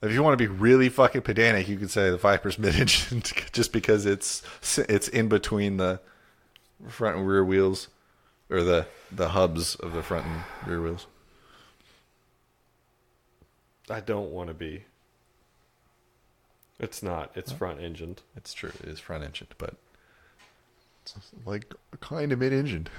If you want to be really fucking pedantic, you could say the Viper's mid-engine just because it's in between the front and rear wheels, or the hubs of the front and rear wheels. I don't want to be. It's not. It's front-engined. It's true. It is front-engined, but it's like kind of mid-engined.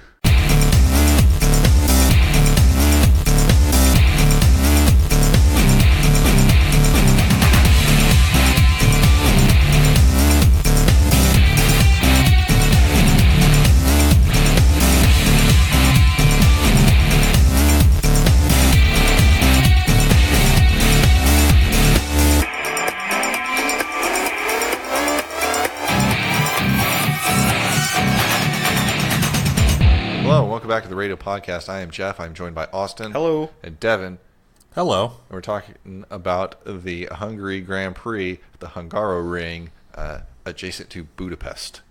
Welcome back to the radio podcast. I am Jeff. I'm joined by Austin. Hello. And Devin. Hello. And we're talking about the Hungary Grand Prix, the Hungaroring, adjacent to Budapest.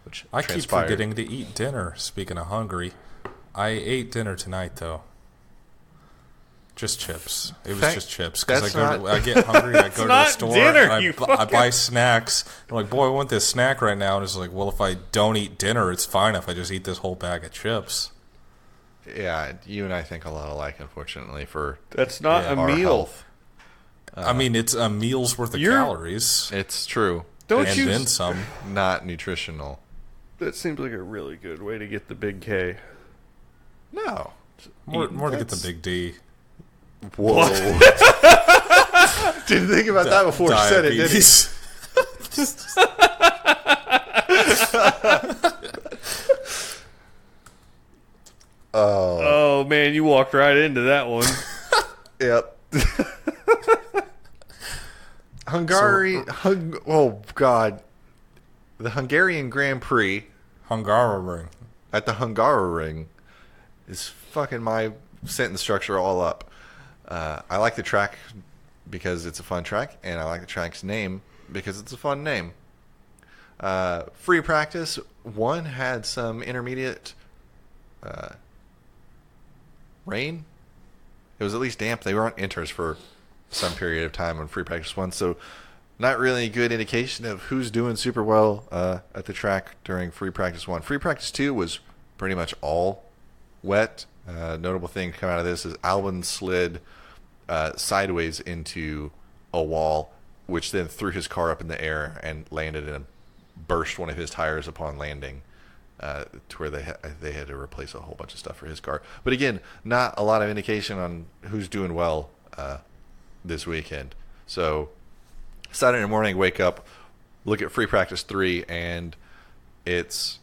Which I transpired. keep forgetting to eat dinner, speaking of Hungary. I ate dinner tonight, though. Just chips. It was just chips. Because I get hungry, I go to the store, dinner, and I buy snacks. I'm like, boy, I want this snack right now. And it's like, well, if I don't eat dinner, it's fine if I just eat this whole bag of chips. Yeah, you and I think a lot alike, unfortunately, for That's not a our meal. health. I mean, it's a meal's worth of calories. It's true. Don't and you? then some. Not nutritional. That seems like a really good way to get the big K. No. More to get the big D. Whoa. Didn't think about that before you said it, did he? Oh, man, you walked right into that one. Yep. Oh, God. The Hungarian Grand Prix Hungaroring. at the Hungaroring is fucking my sentence structure all up. I like the track because it's a fun track, and I like the track's name because it's a fun name. Free practice 1 had some intermediate rain. It was at least damp. They were on inters for some period of time on free practice 1, so not really a good indication of who's doing super well at the track during free practice 1. Free practice 2 was pretty much all wet. Notable thing to come out of this is Albon slid sideways into a wall, which then threw his car up in the air and landed and burst one of his tires upon landing, to where they had to replace a whole bunch of stuff for his car. But again, not a lot of indication on who's doing well this weekend. So Saturday morning, wake up, look at free practice 3, and it's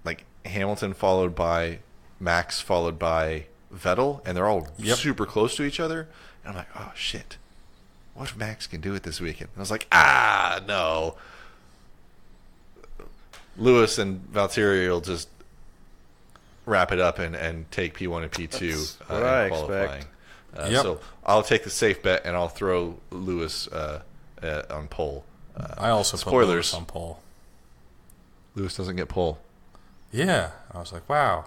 like Hamilton followed by Max followed by Vettel, and they're all super close to each other. And I'm like, oh, shit. What if Max can do it this weekend? And I was like, no. Lewis and Valtteri will just wrap it up and take P1 and P2 what I qualifying. expect. So I'll take the safe bet, and I'll throw Lewis on pole. I also put Lewis on pole. Lewis doesn't get pole. Yeah. I was like, wow.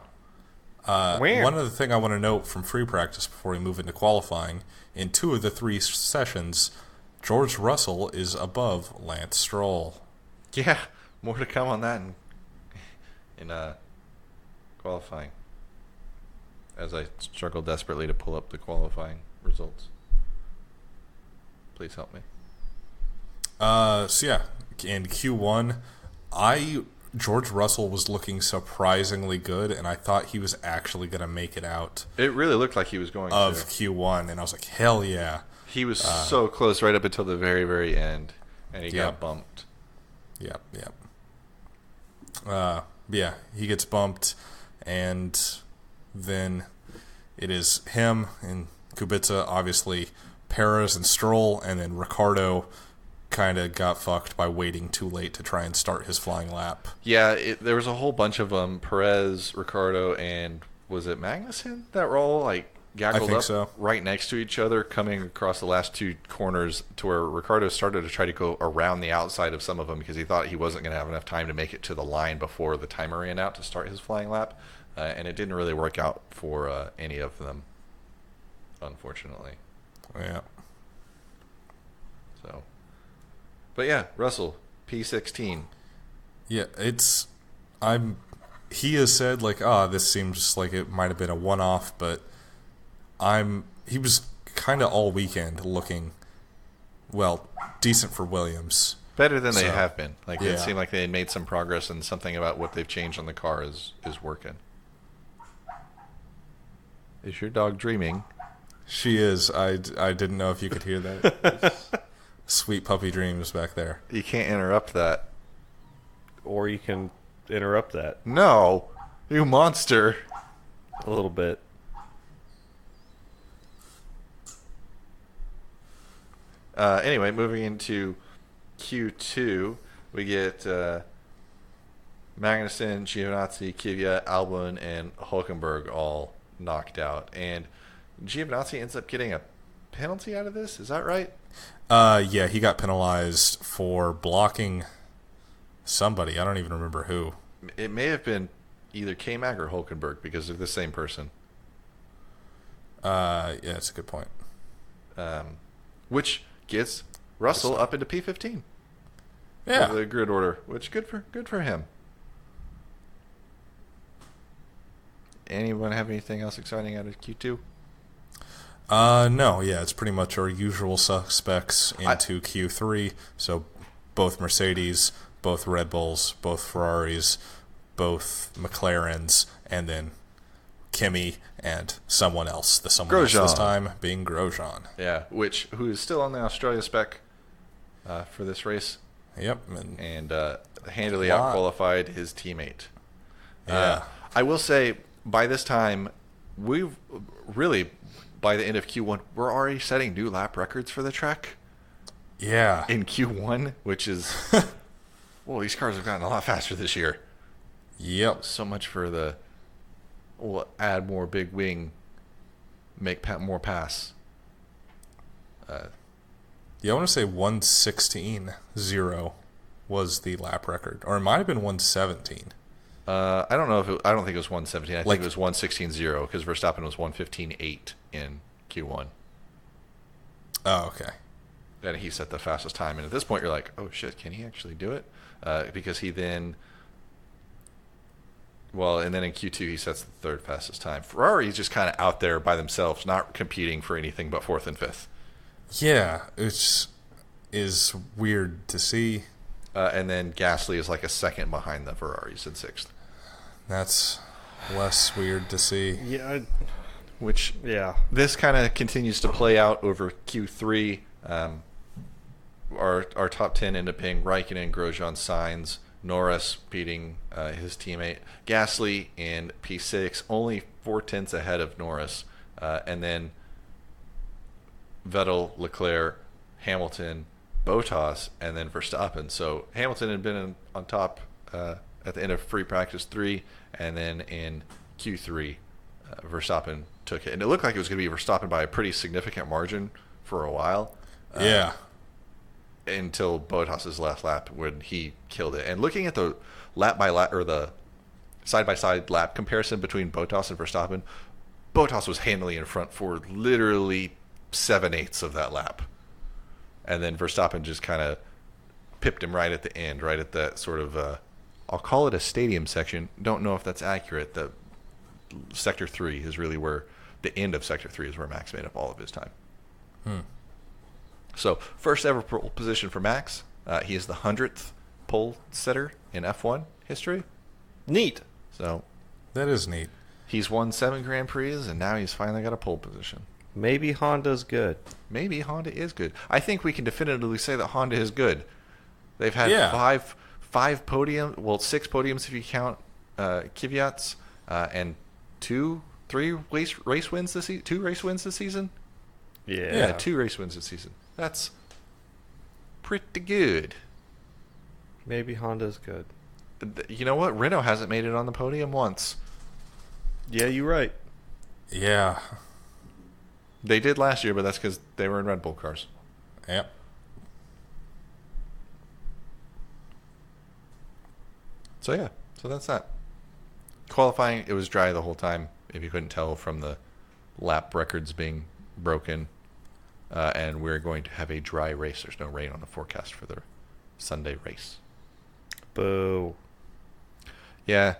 One other thing I want to note from free practice before we move into qualifying, in 2 of the 3 sessions, George Russell is above Lance Stroll. Yeah, more to come on that in qualifying, as I struggle desperately to pull up the qualifying results. Please help me. So yeah, in Q1, George Russell was looking surprisingly good, and I thought he was actually going to make it out. It really looked like he was going of to. Q1, and I was like, hell yeah. He was so close right up until the very, very end, and he got bumped. Yep. Yeah, he gets bumped, and then it is him and Kubica, obviously, Perez and Stroll, and then Ricciardo kind of got fucked by waiting too late to try and start his flying lap. Yeah, there was a whole bunch of them. Perez, Ricciardo, and was it Magnussen that were all like gaggled up right next to each other, coming across the last 2 corners, to where Ricciardo started to try to go around the outside of some of them because he thought he wasn't going to have enough time to make it to the line before the timer ran out to start his flying lap, and it didn't really work out for any of them, unfortunately. Yeah. But yeah, Russell, P16. Yeah, he has said like, this seems like it might have been a one-off, but he was kind of all weekend looking, well, decent for Williams. Better than they have been. Like, yeah. It seemed like they had made some progress, and something about what they've changed on the car is working. Is your dog dreaming? She is. I didn't know if you could hear that. Sweet puppy dreams back there. You can't interrupt that. Or you can interrupt that No, you monster. a little bit. Anyway, moving into Q2, we get Magnussen, Giovinazzi, Kvyat, Albon, and Hulkenberg all knocked out. And Giovinazzi ends up getting a penalty out of this. Is that right? Yeah, he got penalized for blocking somebody. I don't even remember who. It may have been either K-Mag or Hulkenberg because they're the same person. Yeah, that's a good point. Which gets Russell up into P15. Yeah. For the grid order, which good for him. Anyone have anything else exciting out of Q2? No, yeah, it's pretty much our usual suspects into Q3. So both Mercedes, both Red Bulls, both Ferraris, both McLarens, and then Kimi and someone else. The someone else this time being Grosjean. Yeah, who is still on the Australia spec for this race. Yep. And handily out-qualified his teammate. Yeah. I will say, by this time, we've really, by the end of Q1, we're already setting new lap records for the track. Yeah. In Q1, which is... well, these cars have gotten a lot faster this year. Yep. So much for we'll add more big wing, make more pass. Yeah, I want to say 1:16.0 was the lap record, or it might have been 1:17. I don't know I don't think it was 1:17. I think it was 1:16.0 because Verstappen was 1:15.8 in Q1. Oh, okay. And he set the fastest time. And at this point, you're like, oh shit, can he actually do it? Because he then. Well, and then in Q2, he sets the third fastest time. Ferrari's just kind of out there by themselves, not competing for anything but fourth and fifth. Yeah, which is weird to see. And then Gasly is like a second behind the Ferraris in sixth. That's less weird to see. Yeah. This kind of continues to play out over Q3. Our top 10 end up being Raikkonen, Grosjean, Sainz, Norris beating his teammate. Gasly in P6, only 4/10 ahead of Norris. And then Vettel, Leclerc, Hamilton, Bottas, and then Verstappen. So Hamilton had been on top at the end of free practice 3, and then in Q3, Verstappen took it. And it looked like it was going to be Verstappen by a pretty significant margin for a while. Yeah. Until Bottas's last lap when he killed it. And looking at the lap by lap, or the side-by-side lap comparison between Bottas and Verstappen, Bottas was handily in front for literally 7/8 of that lap. And then Verstappen just kind of pipped him right at the end, right at that sort of, I'll call it a stadium section. Don't know if that's accurate. The Sector 3 is really where, the end of Sector 3 is where Max made up all of his time. So, first ever pole position for Max. He is the 100th pole setter in F1 history. Neat. So, that is neat. He's won 7 Grand Prix, and now he's finally got a pole position. Maybe Honda's good. Maybe Honda is good. I think we can definitively say that Honda is good. They've had five podium, well, 6 podiums if you count Kvyat's, and 2 race wins this season. 2 race wins this season. Yeah, 2 race wins this season. That's pretty good. Maybe Honda's good. You know what? Renault hasn't made it on the podium once. Yeah, you're right. Yeah. They did last year, but that's because they were in Red Bull cars. Yep. So that's that. Qualifying, it was dry the whole time, if you couldn't tell from the lap records being broken. And we're going to have a dry race. There's no rain on the forecast for the Sunday race. Boo. Yeah,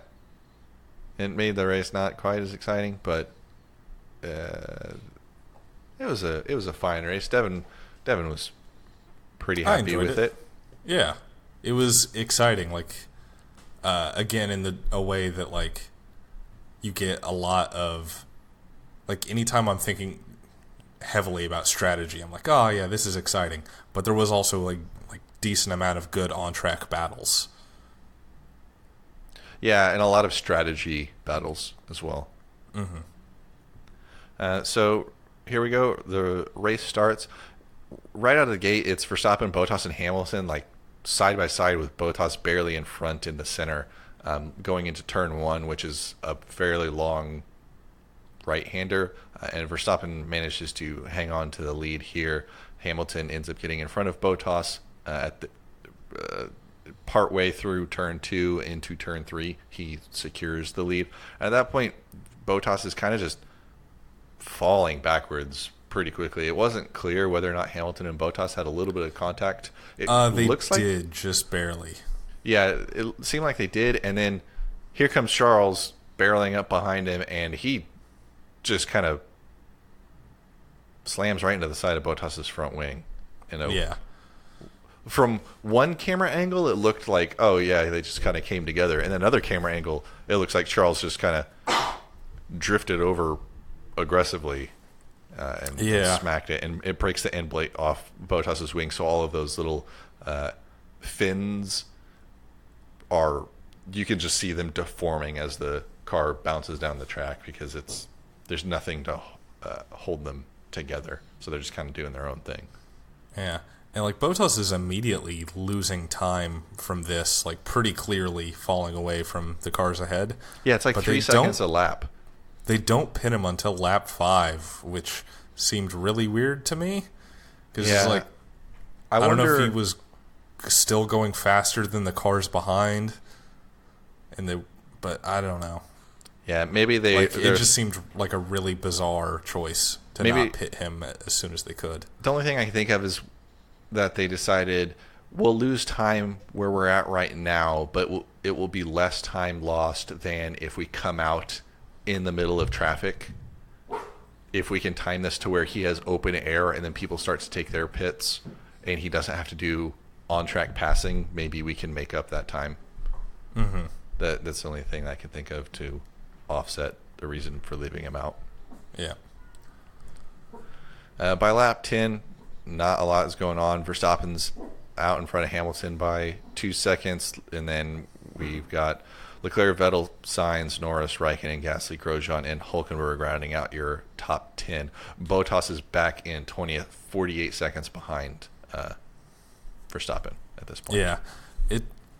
it made the race not quite as exciting, but it was a fine race. Devin was pretty I happy enjoyed with it. it. Yeah, it was exciting. Like, again, in a way that like you get a lot of, like, anytime I'm thinking heavily about strategy, I'm like, oh yeah, this is exciting. But there was also like decent amount of good on track battles. Yeah, and a lot of strategy battles as well. Mm-hmm. So here we go. The race starts. Right out of the gate, it's Verstappen, Bottas, and Hamilton, like side by side with Bottas barely in front in the center, going into turn one, which is a fairly long right-hander. And Verstappen manages to hang on to the lead here. Hamilton ends up getting in front of Bottas at the part way through turn two into turn three. He secures the lead. At that point, Bottas is kind of just falling backwards pretty quickly. It wasn't clear whether or not Hamilton and Bottas had a little bit of contact. It They looks like did, just barely. Yeah, it seemed like they did, and then here comes Charles barreling up behind him, and he just kind of slams right into the side of Bottas's front wing. Yeah. From one camera angle, it looked like, oh yeah, they just kind of came together, and then another camera angle, it looks like Charles just kind of drifted over aggressively and smacked it, and it breaks the end plate off Bottas's wing, so all of those little fins are, you can just see them deforming as the car bounces down the track, because there's nothing to hold them together, so they're just kind of doing their own thing. Yeah. And like Bottas is immediately losing time from this, like pretty clearly falling away from the cars ahead. Yeah, it's like but 3 seconds a lap. They don't pin him until lap 5, which seemed really weird to me. Because it's like, I don't know if he was still going faster than the cars behind, but I don't know. Yeah, maybe it just seemed like a really bizarre choice to not pit him as soon as they could. The only thing I can think of is that they decided, we'll lose time where we're at right now, but it will be less time lost than if we come out in the middle of traffic. If we can time this to where he has open air and then people start to take their pits and he doesn't have to do on-track passing, maybe we can make up that time. Mm-hmm. That's the only thing I can think of to offset the reason for leaving him out. Yeah. By lap 10, not a lot is going on. Verstappen's out in front of Hamilton by 2 seconds, and then we've got Leclerc, Vettel, Sainz, Norris, Raikkonen, Gasly, Grosjean, and Hülkenberg rounding out your top 10. Bottas is back in 20th, 48 seconds behind Verstappen at this point. Yeah.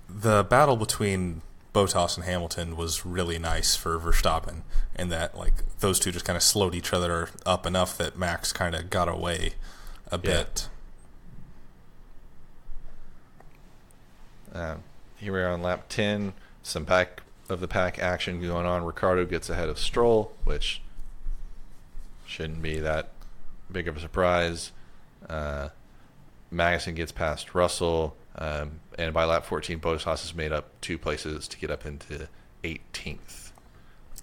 The battle between Bottas and Hamilton was really nice for Verstappen, in that like those two just kind of slowed each other up enough that Max kind of got away a bit. Here we are on lap 10. Some back of the pack action going on. Ricciardo gets ahead of Stroll, which shouldn't be that big of a surprise. Magnussen gets past Russell, and by lap 14, Bottas has made up 2 places to get up into 18th.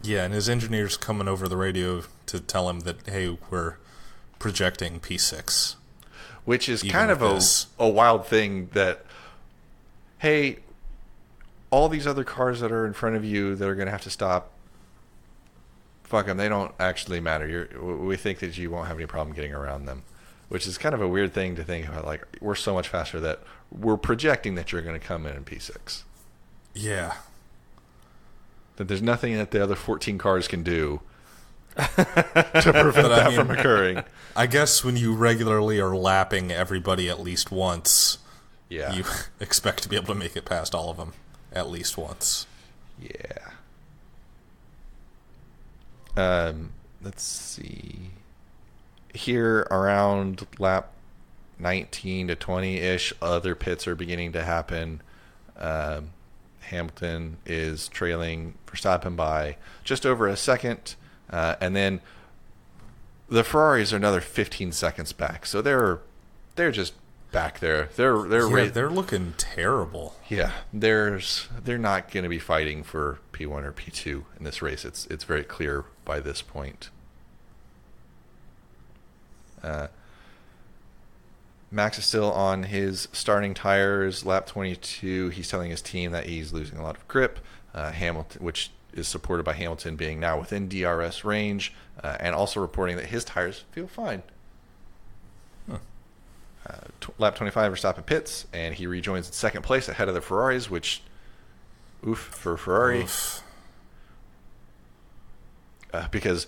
Yeah, and his engineer's coming over the radio to tell him that, hey, we're projecting P6. Which is kind of a wild thing that, hey, all these other cars that are in front of you that are going to have to stop, fuck them, they don't actually matter. We think that you won't have any problem getting around them. Which is kind of a weird thing to think about. Like, we're so much faster that we're projecting that you're going to come in P6. Yeah. That there's nothing that the other 14 cars can do to prevent that from occurring. I guess when you regularly are lapping everybody at least once, you expect to be able to make it past all of them at least once. Yeah. Let's see. Here around lap 19 to 20-ish, other pits are beginning to happen. Hamilton is trailing Verstappen by just over a second, and then the Ferraris are another 15 seconds back. So they're just back there. They're looking terrible. Yeah, they're not going to be fighting for P1 or P2 in this race. It's very clear by this point. Max is still on his starting tires, lap 22. He's telling his team that he's losing a lot of grip. Hamilton, which is supported by Hamilton being now within DRS range, and also reporting that his tires feel fine. Lap 25, Verstappen pits, and he rejoins in second place ahead of the Ferraris, which, oof for Ferrari. Oof. Because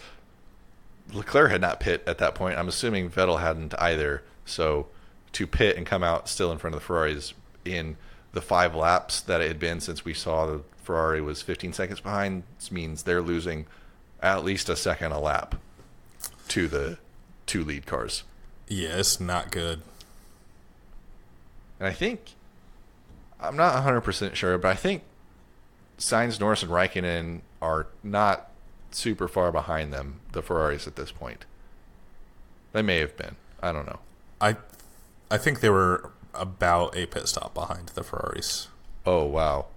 Leclerc had not pit at that point. I'm assuming Vettel hadn't either. So to pit and come out still in front of the Ferraris in the 5 laps that it had been since we saw the Ferrari was 15 seconds behind means they're losing at least a second a lap to the 2 lead cars. Yeah, it's not good. And I think, I'm not 100% sure, but I think Sainz, Norris, and Raikkonen are not super far behind them, the Ferraris, at this point. They may have been. I don't know. I think they were about a pit stop behind the Ferraris. Oh, wow.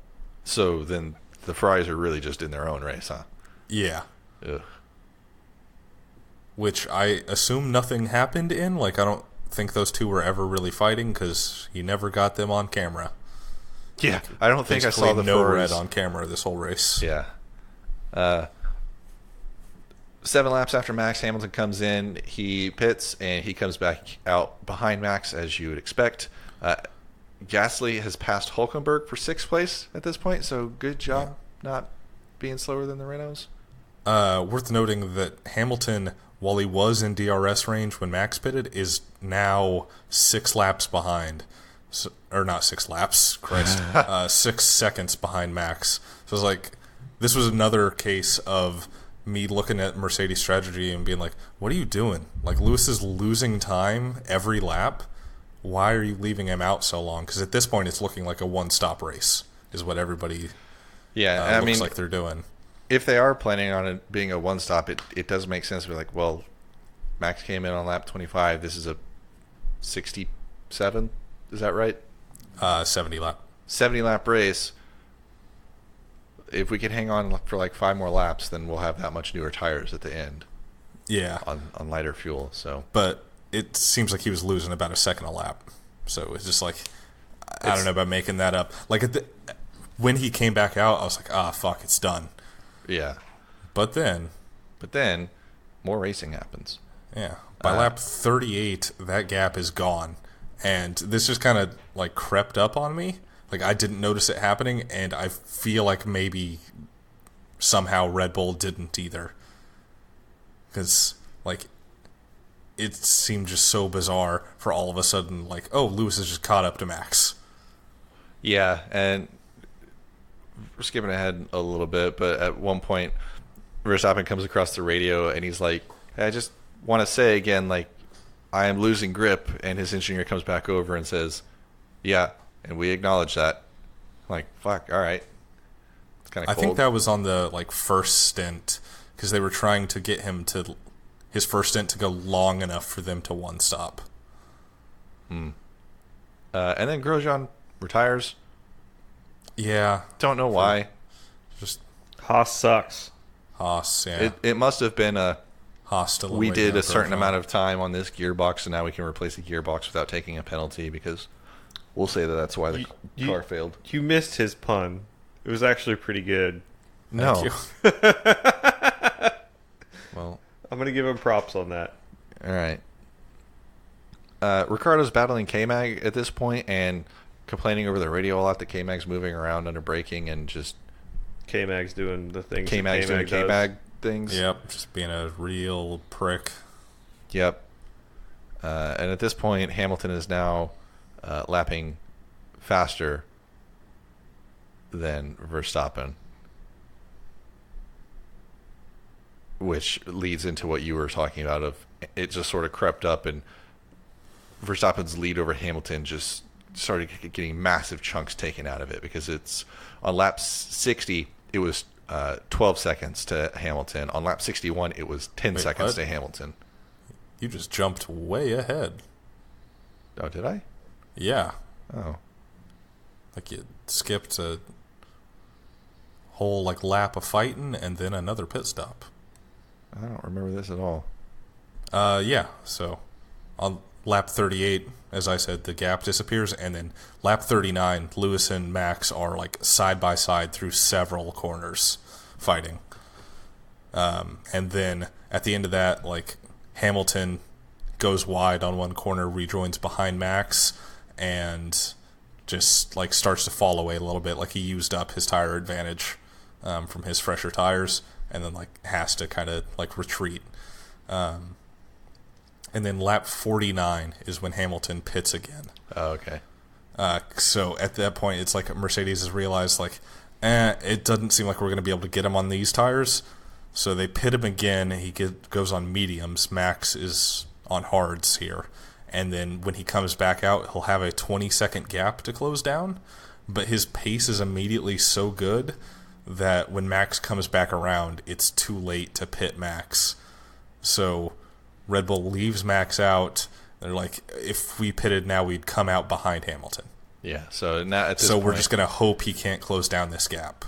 So then the Ferraris are really just in their own race, huh? Yeah. Ugh. Which I assume nothing happened in. Like, I don't think those two were ever really fighting because he never got them on camera. Yeah, I don't think I saw the no Ferraris. red on camera this whole race. Yeah. 7 laps after Max, Hamilton comes in, he pits, and he comes back out behind Max, as you would expect. Gasly has passed Hulkenberg for 6th place at this point, so good job not being slower than the Renaults. Worth noting that Hamilton, while he was in DRS range when Max pitted, is now 6 laps behind. So, or not 6 laps, Christ. 6 seconds behind Max. So it's like, this was another case of me looking at Mercedes strategy and being like, what are you doing? Like, Lewis is losing time every lap. Why are you leaving him out so long? Because at this point, it's looking like a one-stop race, is what everybody looks like they're doing. If they are planning on it being a one-stop, it does make sense to be like, well, Max came in on lap 25. This is a 67. Is that right? 70 lap. 70-lap race. If we can hang on for like 5 more laps, then we'll have that much newer tires at the end. Yeah. On lighter fuel. So, but it seems like he was losing about a second a lap. So it's just like, I don't know about making that up. Like when he came back out, I was like, fuck, it's done. Yeah. But then, more racing happens. Yeah. By lap 38, that gap is gone. And this just kind of like crept up on me. Like, I didn't notice it happening, and I feel like maybe somehow Red Bull didn't either. Because, like, it seemed just so bizarre for all of a sudden, like, oh, Lewis has just caught up to Max. Yeah, and we're skipping ahead a little bit, but at one point, Verstappen comes across the radio, and he's like, hey, I just want to say again, like, I am losing grip, and his engineer comes back over and says, yeah, and we acknowledge that. I'm like, fuck, all right. It's kind of cold. I think that was on the like first stint because they were trying to get him to his first stint to go long enough for them to one stop. And then Grosjean retires. Yeah. Don't know why. Just Haas sucks. Haas, yeah. It must have been hostile. We did a certain amount of time on this gearbox, and now we can replace the gearbox without taking a penalty because we'll say that that's why the car failed. You missed his pun. It was actually pretty good. No. Thank you. Well, I'm going to give him props on that. all right. Ricardo's battling K-Mag at this point and complaining over the radio a lot that K-Mag's moving around under braking and just K-Mag's doing the things K-Mag's doing does. K-Mag things. Yep, just being a real prick. Yep. And at this point, Hamilton is now lapping faster than Verstappen, which leads into what you were talking about of it just sort of crept up and Verstappen's lead over Hamilton just started getting massive chunks taken out of it because it's on lap 60 it was 12 seconds to Hamilton. On lap 61 it was 10 seconds to Hamilton. You just jumped way ahead. Oh, did I? Yeah. Oh. Like you skipped a whole like lap of fighting and then another pit stop. I don't remember this at all. Yeah. So on lap 38, as I said, the gap disappears, and then lap 39, Lewis and Max are like side by side through several corners fighting. And then at the end of that, like Hamilton goes wide on one corner, rejoins behind Max, and just like starts to fall away a little bit. Like he used up his tire advantage from his fresher tires, and then like has to kind of like retreat. And then lap 49 is when Hamilton pits again. Oh, okay. So at that point, it's like Mercedes has realized, like, it doesn't seem like we're going to be able to get him on these tires. So they pit him again. He goes on mediums. Max is on hards here. And then when he comes back out, he'll have a 20-second gap to close down. But his pace is immediately so good that when Max comes back around, it's too late to pit Max. So Red Bull leaves Max out. They're like, if we pitted now, we'd come out behind Hamilton. Yeah, so now at this point, we're just going to hope he can't close down this gap.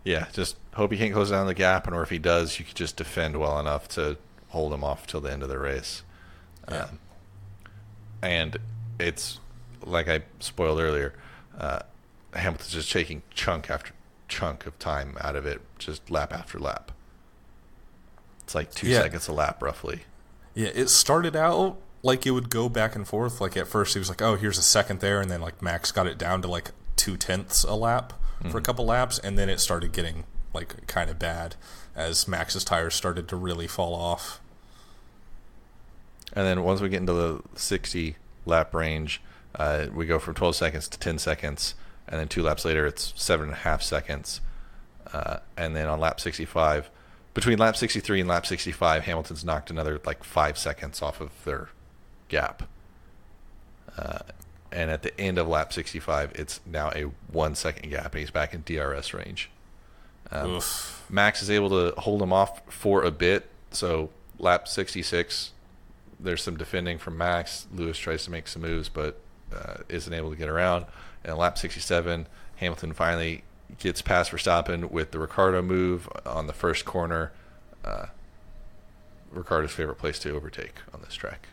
Yeah, just hope he can't close down the gap, or if he does, you could just defend well enough to hold him off till the end of the race. Yeah. And it's, like I spoiled earlier, Hamilton's just taking chunk after chunk of time out of it, just lap after lap. It's like 2 seconds a lap, roughly. Yeah, it started out like it would go back and forth. Like at first he was like, oh, here's a second there, and then like Max got it down to like 0.2 a lap for a couple laps, and then it started getting like kind of bad as Max's tires started to really fall off. And then once we get into the 60 lap range, we go from 12 seconds to 10 seconds, and then 2 laps later it's 7.5 seconds. And then on lap 65, between lap 63 and lap 65, Hamilton's knocked another like 5 seconds off of their gap. And at the end of lap 65, it's now a 1 second gap, and he's back in DRS range. Max is able to hold him off for a bit. So lap 66, there's some defending from Max. Lewis tries to make some moves, but isn't able to get around. And lap 67, Hamilton finally gets past Verstappen with the Ricciardo move on the first corner. Ricciardo's favorite place to overtake on this track.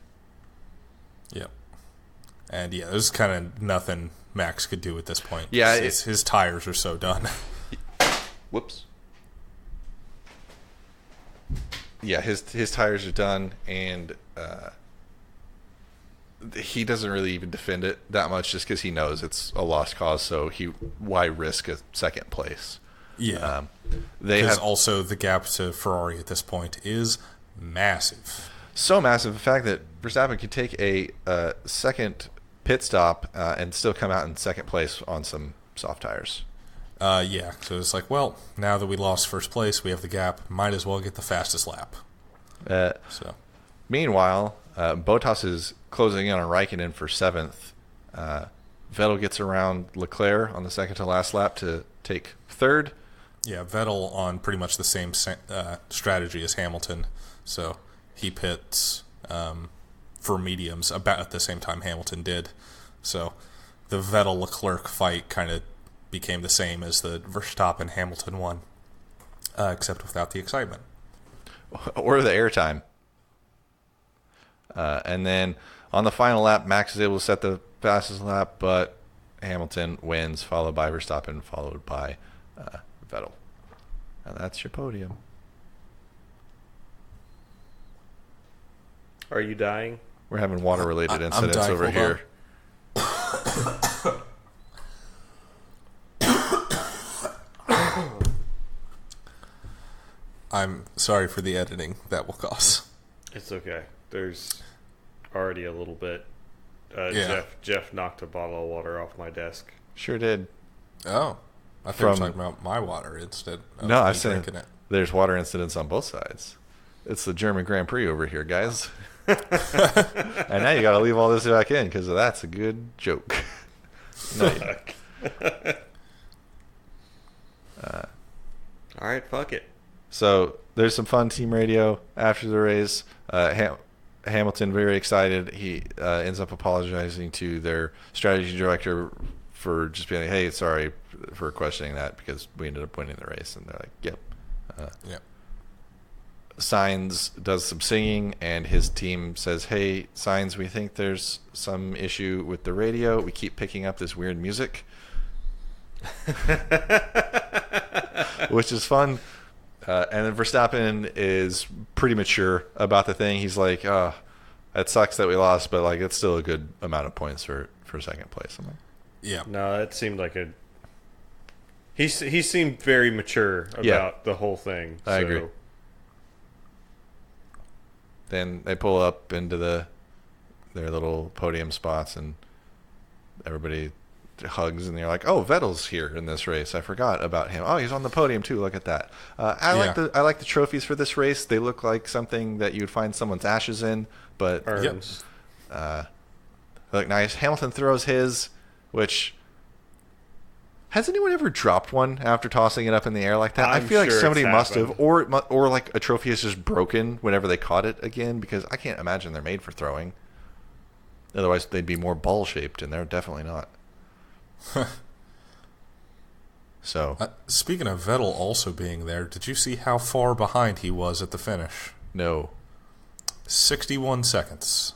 Yep. And yeah, there's kind of nothing Max could do at this point. Yeah, his tires are so done. Whoops. Yeah, his tires are done, and he doesn't really even defend it that much, just because he knows it's a lost cause. So why risk a second place? Yeah, because also the gap to Ferrari at this point is massive. So massive, in fact, that Verstappen could take a second pit stop and still come out in second place on some soft tires. Yeah, so it's like, well, now that we lost first place, we have the gap. Might as well get the fastest lap. Meanwhile, Bottas is closing in on Raikkonen for 7th. Vettel gets around Leclerc on the second to last lap to take 3rd. Yeah, Vettel on pretty much the same strategy as Hamilton. So he pits for mediums about at the same time Hamilton did. So the Vettel-Leclerc fight kind of became the same as the Verstappen-Hamilton one, except without the excitement. Or the airtime. And then on the final lap, Max is able to set the fastest lap, but Hamilton wins, followed by Verstappen, followed by Vettel. And that's your podium. Are you dying? We're having water-related incidents dying, over here. I'm sorry for the editing that will cause. It's okay. There's already a little bit. Yeah. Jeff knocked a bottle of water off my desk. Sure did. Oh. I thought you were talking about my water instead of no, I me said drinking it. There's water incidents on both sides. It's the German Grand Prix over here, guys. And now you got to leave all this back in because that's a good joke. No, all right, fuck it. So there's some fun team radio after the race. Hamilton very excited. He ends up apologizing to their strategy director for just being like, hey, sorry for questioning that because we ended up winning the race. And they're like, yep. Yep. Sainz does some singing, and his team says, hey, Sainz, we think there's some issue with the radio. We keep picking up this weird music. Which is fun. And then Verstappen is pretty mature about the thing. He's like, oh, it sucks that we lost, but like it's still a good amount of points for second place. I'm like, Yeah. No, it seemed like a. He seemed very mature about the whole thing. I agree. Then they pull up into their little podium spots, and everybody hugs, and you're like, oh, Vettel's here in this race. I forgot about him. Oh, he's on the podium too. Look at that. I like the trophies for this race. They look like something that you'd find someone's ashes in, but Urns. they look nice. Hamilton throws his, which. Has anyone ever dropped one after tossing it up in the air like that? I feel like somebody must have, or like a trophy is just broken whenever they caught it again, because I can't imagine they're made for throwing. Otherwise, they'd be more ball shaped, and they're definitely not. So, speaking of Vettel also being there, did you see how far behind he was at the finish? No. 61 seconds.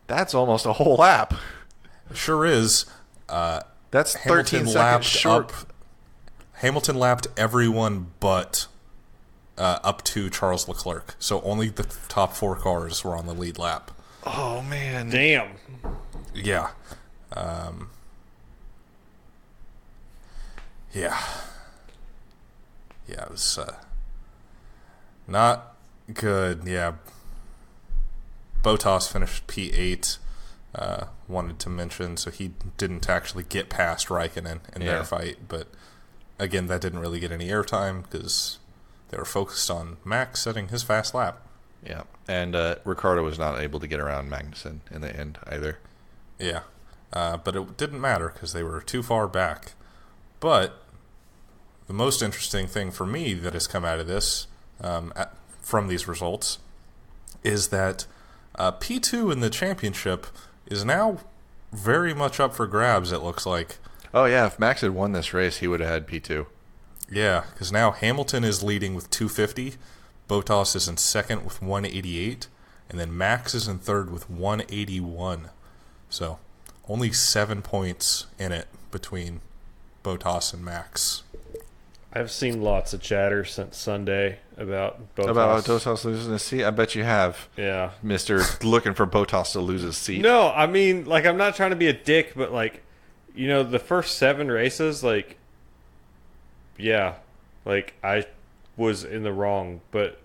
That's almost a whole lap. Sure is. That's 13 seconds short. Hamilton lapped everyone but up to Charles Leclerc. So only the top 4 cars were on the lead lap. Oh, man. Damn. Yeah. Yeah. Yeah, it was not good. Yeah. Bottas finished P8. Wanted to mention, so he didn't actually get past Raikkonen in their fight, but again, that didn't really get any airtime because they were focused on Max setting his fast lap. Yeah, and Ricciardo was not able to get around Magnussen in the end either. Yeah, but it didn't matter because they were too far back. But the most interesting thing for me that has come out of this, from these results, is that P2 in the championship is now very much up for grabs, it looks like. Oh, yeah. If Max had won this race, he would have had P2. Yeah, because now Hamilton is leading with 250. Bottas is in second with 188. And then Max is in third with 181. So only 7 points in it between Bottas and Max. I've seen lots of chatter since Sunday about Bottas. About Bottas losing his seat? I bet you have. Yeah. Mr. looking for Bottas to lose his seat. No, I mean, like, I'm not trying to be a dick, but, like, you know, the first 7 races, like, yeah, like, I was in the wrong. But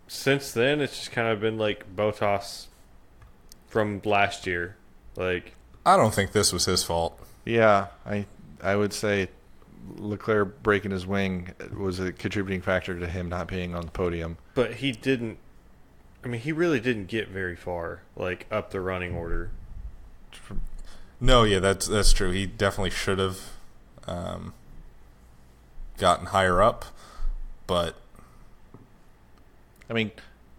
since then, it's just kind of been, like, Bottas from last year. Like, I don't think this was his fault. Yeah, I would say Leclerc breaking his wing was a contributing factor to him not being on the podium. But he didn't. I mean, he really didn't get very far, like up the running order. No, yeah, that's true. He definitely should have gotten higher up, but I mean,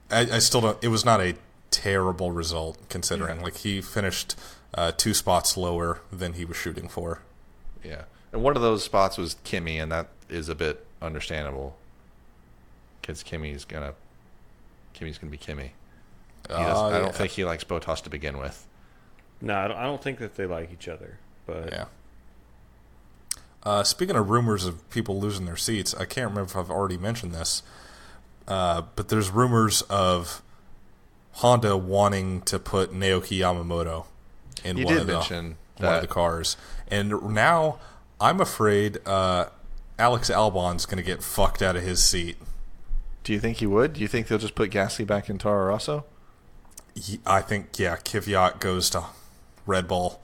I still don't. It was not a terrible result considering. Like he finished 2 spots lower than he was shooting for. Yeah. And one of those spots was Kimi, and that is a bit understandable because Kimi's gonna be Kimi. I don't think he likes Bottas to begin with. No, I don't think that they like each other. But yeah. Speaking of rumors of people losing their seats, I can't remember if I've already mentioned this, but there's rumors of Honda wanting to put Naoki Yamamoto in one of the cars, and now I'm afraid Alex Albon's going to get fucked out of his seat. Do you think he would? Do you think they'll just put Gasly back in Toro Rosso? I think, Kvyat goes to Red Bull,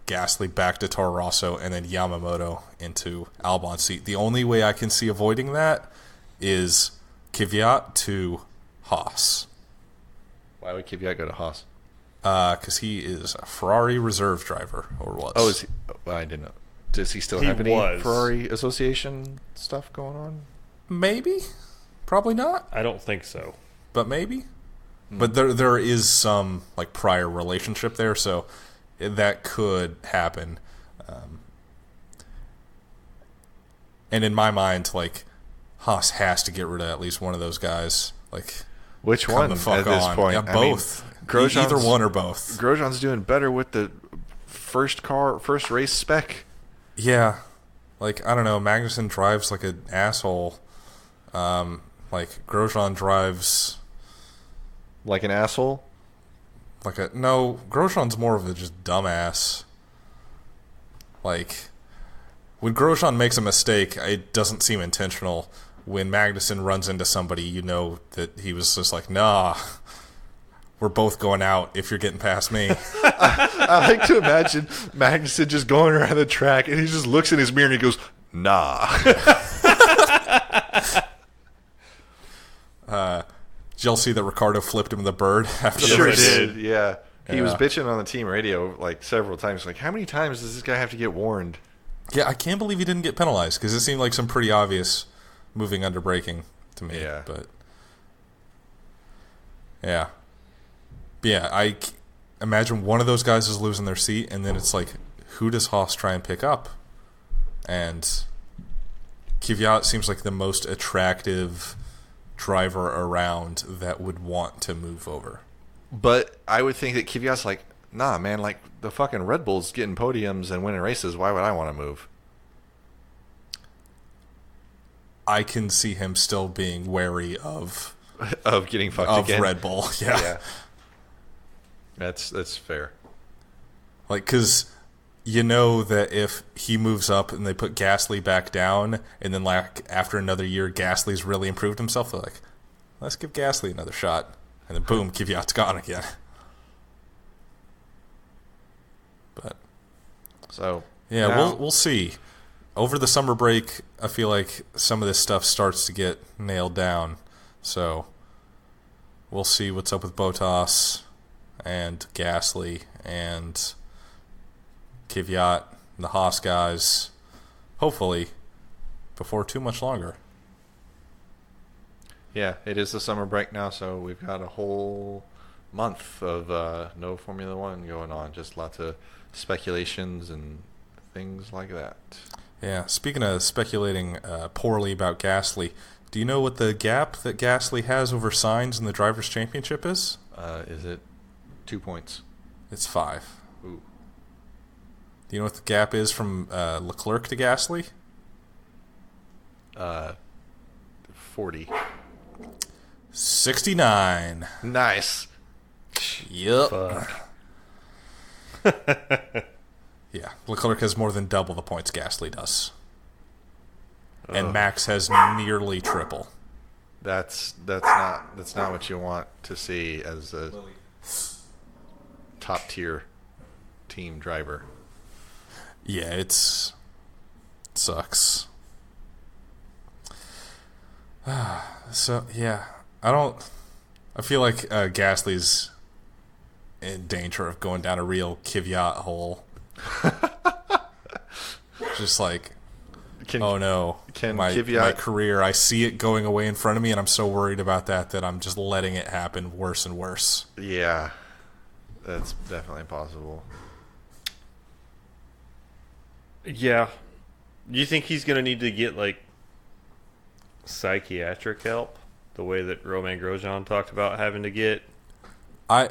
Gasly back to Toro Rosso, and then Yamamoto into Albon's seat. The only way I can see avoiding that is Kvyat to Haas. Why would Kvyat go to Haas? Because he is a Ferrari reserve driver, or was. Oh, is he? Well, I didn't know. Does he still have any Ferrari Association stuff going on? Maybe. Probably not. I don't think so. But maybe. But there is some like prior relationship there, so that could happen. And in my mind, like Haas has to get rid of at least one of those guys. Like, which come one the fuck at this on. point? Yeah, both. Either one or both. Grosjean's doing better with the first race spec. Yeah. Like, I don't know, Magnussen drives like an asshole. Like, Grosjean drives... Like an asshole? No, Grosjean's more of a just dumbass. Like, when Grosjean makes a mistake, it doesn't seem intentional. When Magnussen runs into somebody, you know that he was just like, nah, we're both going out if you're getting past me. I like to imagine Magnussen just going around the track and he just looks in his mirror and he goes, nah. Did y'all see that Ricardo flipped him the bird after the Sure race? did, yeah. He Yeah. was bitching on the team radio like several times. Like, how many times does this guy have to get warned? Yeah, I can't believe he didn't get penalized because it seemed like some pretty obvious moving under braking to me. Yeah. But yeah, imagine one of those guys is losing their seat, and then it's like, who does Haas try and pick up? And Kvyat seems like the most attractive driver around that would want to move over. But I would think that Kvyat's like, nah, man, like the fucking Red Bull's getting podiums and winning races. Why would I want to move? I can see him still being wary of Getting fucked again. Red Bull. Yeah. That's fair. Like, because you know that if he moves up and they put Gasly back down, and then like after another year, Gasly's really improved himself, they're like, let's give Gasly another shot. And then boom, Kvyat's gone again. But So yeah, now- we'll see. Over the summer break, I feel like some of this stuff starts to get nailed down. So we'll see what's up with Bottas and Gasly and Kvyat and the Haas guys. Hopefully, before too much longer. Yeah, it is the summer break now, so we've got a whole month of no Formula One going on. Just lots of speculations and things like that. Yeah, speaking of speculating poorly about Gasly, do you know what the gap that Gasly has over Sainz in the Drivers' Championship is? Is it 2 points? It's 5. Ooh. Do you know what the gap is from Leclerc to Gasly? 40. 69. Nice. Yep. Fuck. Yeah, Leclerc has more than double the points Gasly does. And Ugh. Max has nearly triple. That's not what you want to see as a top tier team driver. Yeah, it sucks. So, yeah, I feel like Gasly's in danger of going down a real Kvyat hole. Just like, oh no, my career, I see it going away in front of me, and I'm so worried about that I'm just letting it happen worse and worse. Yeah, that's definitely possible. Yeah. Do you think he's going to need to get, like, psychiatric help? The way that Romain Grosjean talked about having to get? I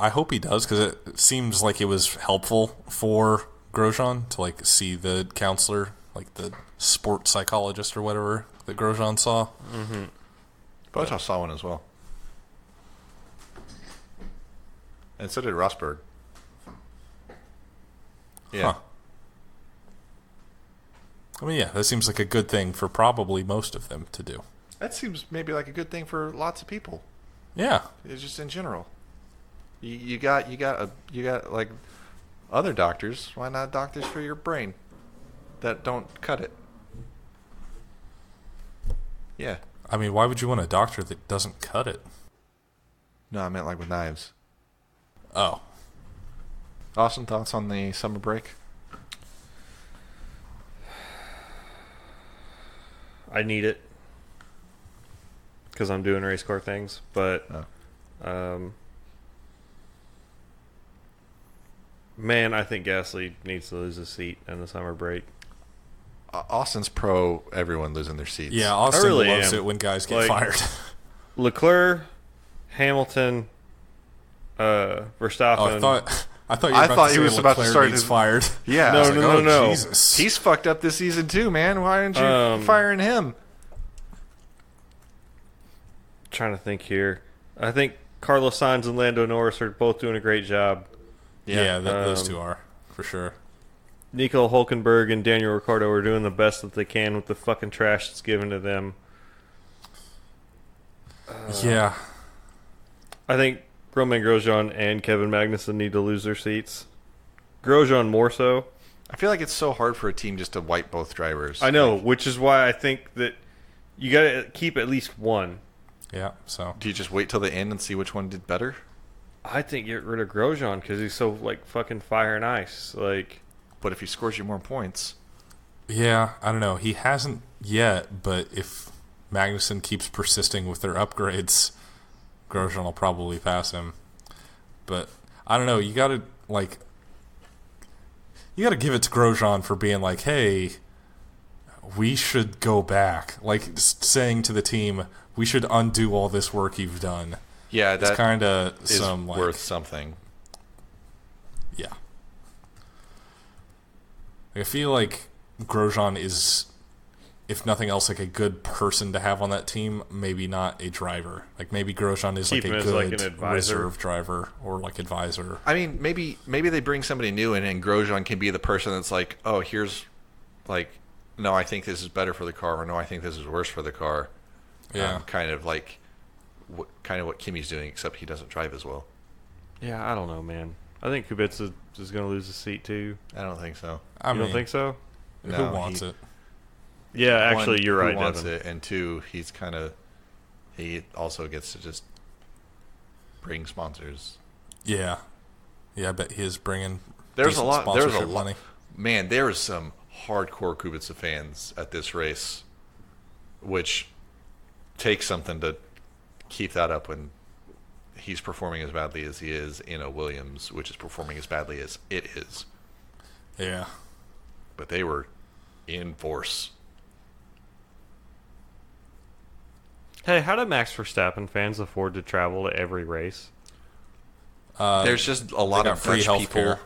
hope he does, because it seems like it was helpful for Grosjean to, like, see the counselor, like the sports psychologist or whatever that Grosjean saw. Mm-hmm. Bottas saw one as well. And so did Rosberg. Yeah. Huh. I mean, yeah, that seems like a good thing for probably most of them to do. That seems maybe like a good thing for lots of people. Yeah. It's just in general. You got like other doctors. Why not doctors for your brain that don't cut it? Yeah. I mean, why would you want a doctor that doesn't cut it? No, I meant like with knives. Oh. Austin, thoughts on the summer break? I need it. Because I'm doing race car things. But Man, I think Gasly needs to lose a seat in the summer break. Austin's pro everyone losing their seats. Yeah, Austin really loves am. it when guys get Like, fired. Leclerc, Hamilton, Verstappen. Oh, I thought you were about to say Leclerc needs fired. Yeah. No, I was like, no, no. Jesus. He's fucked up this season too, man. Why aren't you firing him? Trying to think here. I think Carlos Sainz and Lando Norris are both doing a great job. Yeah, those two are, for sure. Nico Hulkenberg and Daniel Ricciardo are doing the best that they can with the fucking trash that's given to them. Yeah. I think Romain Grosjean and Kevin Magnussen need to lose their seats. Grosjean more so. I feel like it's so hard for a team just to wipe both drivers. I know, which is why I think that you got to keep at least one. Yeah, so. Do you just wait till the end and see which one did better? I think get rid of Grosjean because he's so like fucking fire and ice. Like, But if he scores you more points, Yeah, I don't know. He hasn't yet, but if Magnussen keeps persisting with their upgrades, Grosjean will probably pass him. But I don't know. You got to give it to Grosjean for being like, "Hey, we should go back." Like saying to the team, "We should undo all this work you've done." yeah, It's that kind of is some worth something. Yeah. I feel like Grosjean is, if nothing else, like a good person to have on that team, maybe not a driver. Like maybe Grosjean is Keep like him a as, good like, an advisor. reserve driver or like advisor. I mean, maybe they bring somebody new in, and Grosjean can be the person that's like, oh, here's, like, no, I think this is better for the car, or no, I think this is worse for the car. Yeah. Kind of like, what Kimi's doing, except he doesn't drive as well. yeah, I don't know, man. I think Kubica is going to lose a seat too. I don't think so. I You mean, don't think so? who No, wants it? Yeah, actually, One, you're who right, wants Devin. it, and two, he also gets to just bring sponsors. Yeah. Yeah, I bet he is bringing There's a decent lot. There's a sponsorship lot. money. Man, there is some hardcore Kubica fans at this race, which takes something to keep that up when he's performing as badly as he is in a Williams, which is performing as badly as it is. Yeah. But they were in force. Hey, how do Max Verstappen fans afford to travel to every race? There's just a lot got of free Dutch healthcare.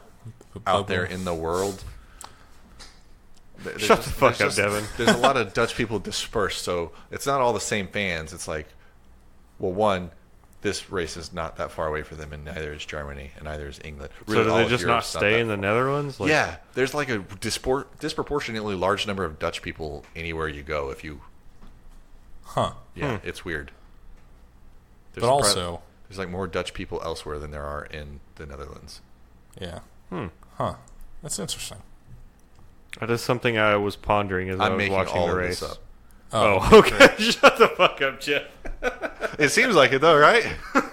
people out there in the world. Shut the fuck up, Devin. There's a lot of Dutch people dispersed, so it's not all the same fans. It's like, well, one, this race is not that far away for them, and neither is Germany, and neither is England. So Really, do all they of just not Europe's stay that in the far. Netherlands? Like, Yeah, there's like a disproportionately large number of Dutch people anywhere you go. If you, Huh. yeah, it's weird. But also, there's like more Dutch people elsewhere than there are in the Netherlands. yeah. Hmm. Huh. That's interesting. That is something I was pondering as I I'm was making watching all the of race. this up. Oh, okay. Shut the fuck up, Jeff. It seems like it though, right?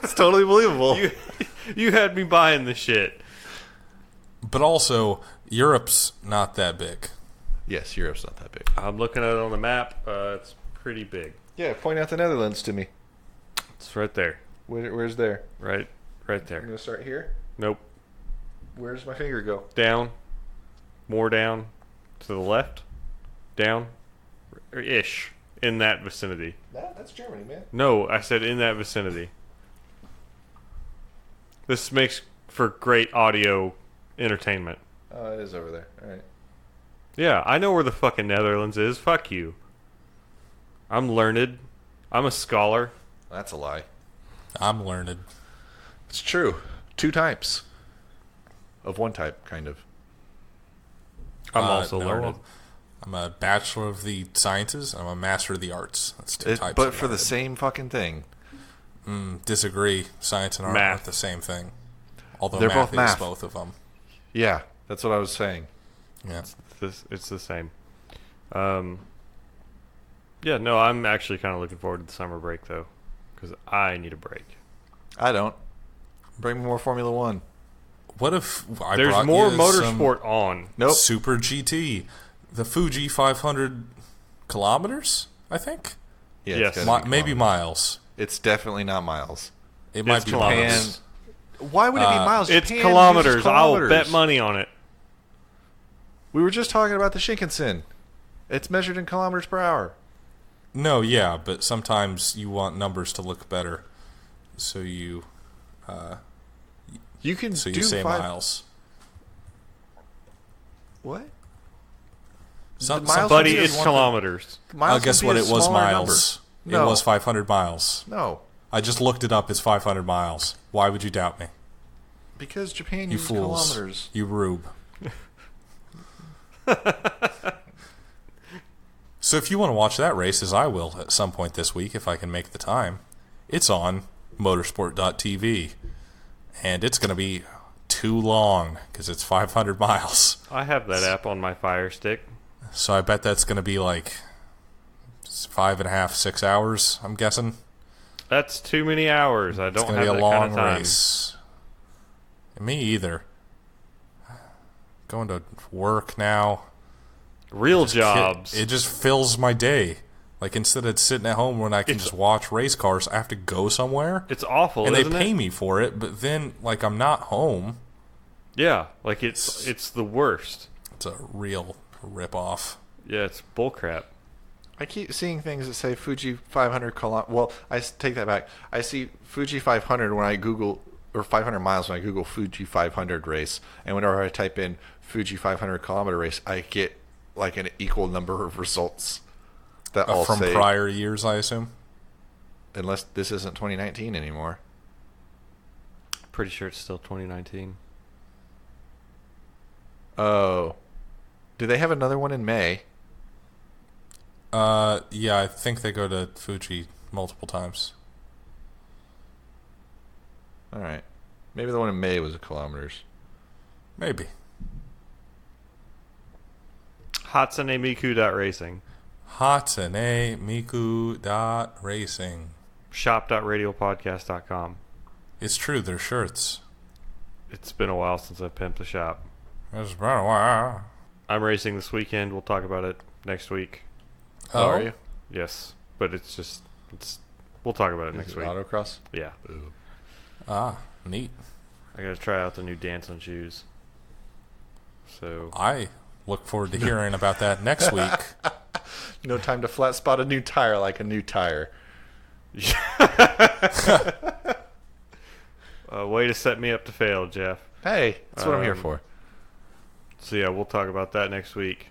It's totally believable. You had me buying the shit. But also, Europe's not that big. Yes, Europe's not that big. I'm looking at it on the map. It's pretty big. Yeah, point out the Netherlands to me. It's right there. Where's there? Right I'm there. gonna start here. Nope. Where does my finger go? Down. More down. To the left. Down. Ish. In that vicinity. That's Germany, man. No, I said in that vicinity. This makes for great audio entertainment. Oh, it is over there. All right. Yeah, I know where the fucking Netherlands is. Fuck you. I'm learned. I'm a scholar. That's a lie. I'm learned. It's true. 2 types. Of one type, kind of. I'm also no, learned. I'm a bachelor of the sciences. I'm a master of the arts. That's 2 types. But of for the learned. same fucking thing. Disagree. Science and art Math. aren't the same thing. Although They're math both math. is both of them. Yeah, that's what I was saying. Yeah. It's the same. Yeah, no, I'm actually kind of looking forward to the summer break, though. Because I need a break. I don't. Bring me more Formula One. What if I There's brought more you motorsport on. Nope. Super GT, the Fuji 500 kilometers, I think. Yeah, Yes. it's gotta be Maybe kilometers. miles. It's definitely not miles. It might It's be kilometers. miles. Why would it be miles? It's Japan kilometers. uses I'll kilometers. bet money on it. We were just talking about the Shinkansen. It's measured in kilometers per hour. No, yeah, but sometimes you want numbers to look better, so you You can do say five. miles. What? Some, miles some- Buddy, would be it's one kilometers. Miles I guess would be what a it was smaller miles. number. It No. was 500 miles. No, I just looked it up. It's 500 miles. Why would you doubt me? because Japan You uses fools. kilometers. You rube. So if you want to watch that race, as I will at some point this week, if I can make the time, it's on motorsport.tv. And it's going to be too long because it's 500 miles. I have that app on my Fire Stick. So I bet that's going to be like 5.5, 6 hours, I'm guessing. That's too many hours. I It's don't going have to be that a kind long of time. race. Me either. Going to work now. Real jobs. It just fills my day. Like, instead of sitting at home when I can just watch race cars, I have to go somewhere. It's awful, And they isn't pay it? me for it, but then, like, I'm not home. Yeah, like it's the worst. It's a real rip-off. Yeah, it's bullcrap. I keep seeing things that say Fuji 500 kilometers. Well, take that back. I see Fuji 500 when I Google, or 500 miles when I Google Fuji 500 race, and whenever I type in Fuji 500 kilometer race, I get like an equal number of results that all From say, prior years, I assume. unless this isn't 2019 anymore. Pretty sure it's still 2019. Oh, do they have another one in May? Yeah, I think they go to Fuji multiple times. All right, maybe the one in May was kilometers. Maybe. Hatsune Miku.racing. Hatsune Miku dot racing. Shop.radiopodcast.com. It's true, they're shirts. It's been a while since I've pimped the shop. It's been a while. I'm racing this weekend. We'll talk about it next week. Oh, Are you? Yes, but we'll talk about it next Is it week. autocross? Yeah. Ooh. Ah, neat. I gotta try out the new dancing shoes. So I look forward to hearing about that next week. No time to flat spot a new tire like a new tire. way to set me up to fail, Jeff. Hey, that's what I'm here Um, for. So yeah, we'll talk about that next week.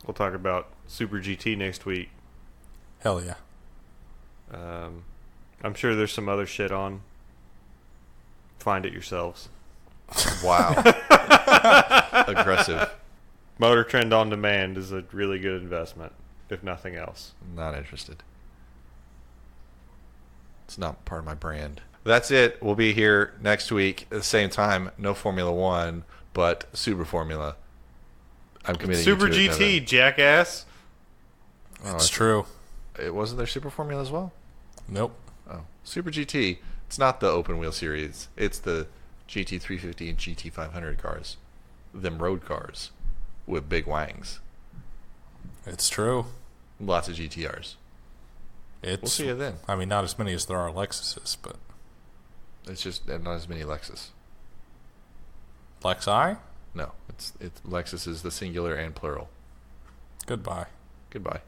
We'll talk about Super GT next week. Hell yeah. I'm sure there's some other shit on. Find it yourselves. Wow. Aggressive. Motor Trend on Demand is a really good investment, if nothing else. Not interested. It's not part of my brand. That's it. We'll be here next week at the same time. No Formula One, but Super Formula. I'm committing Super you to it, GT, Devin. jackass. Oh, It's true. It wasn't there Super Formula as well? Nope. Oh, Super GT. It's not the open wheel series. It's the GT350 and GT500 cars. Them road cars with big wangs. It's true. Lots of GTRs. It's, We'll see you then. I mean, not as many as there are Lexuses, but It's just not as many Lexus. Lexi? No, it's Lexus is the singular and plural. Goodbye. Goodbye.